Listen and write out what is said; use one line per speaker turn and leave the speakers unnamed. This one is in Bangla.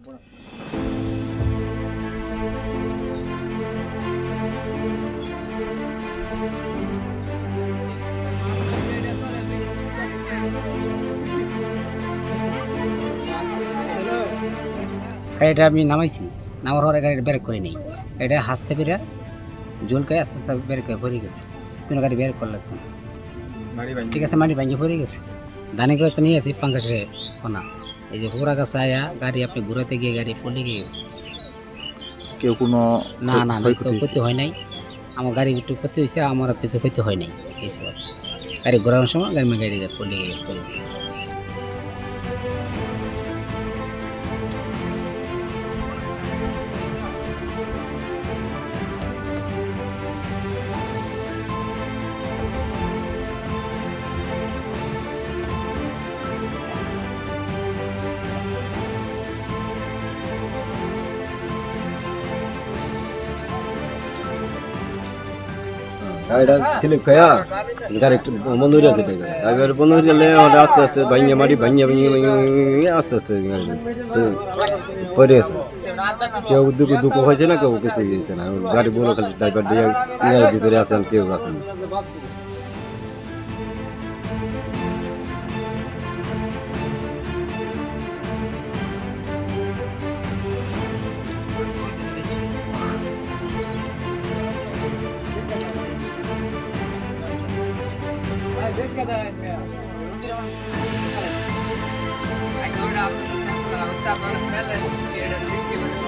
গাড়িটা আমি নামাইছি, নামার পরে গাড়িটা ব্রেক করে নেই, এটা হাসতে করে জলকে আস্তে আস্তে ব্রেক করে পড়ে গেছে, কোনো গাড়ি ব্রেক করে লাগছে না। ঠিক আছে, মাটি ভাঙিয়ে পড়ে গেছে। ধানি করে তো নিয়ে আসি পাঙ্কাশে কোনা, এই যে পুরা গাছে আয়া গাড়ি আপনি ঘুরাতে গিয়ে গাড়ি পড়ে গিয়েছে।
কেউ কোনো
না না না, কেউ ক্ষতি হয় নাই। আমার গাড়ি একটু ক্ষতি হয়েছে, আমার কিছু ক্ষতি হয় নাই। এই গাড়ি ঘোরানোর সময় গাড়ি পড়ে গিয়ে
গাড়িটা স্লিপ খায়া গাড়ি একটু বন্ধ হয়ে যাচ্ছে, গাড়ি বন্ধ হয়ে গেলে আমাদের আস্তে আস্তে ভাঙিয়ে মাটি ভাঙিয়ে আস্তে আস্তে পড়ে গেছে। কেউ দুঃখ হয়েছে না, কেউ কিছু হয়েছে না। গাড়ি বলো খালি ড্রাইভার দিয়ে ভিতরে আছেন, কেউ আছেন।
গেছে।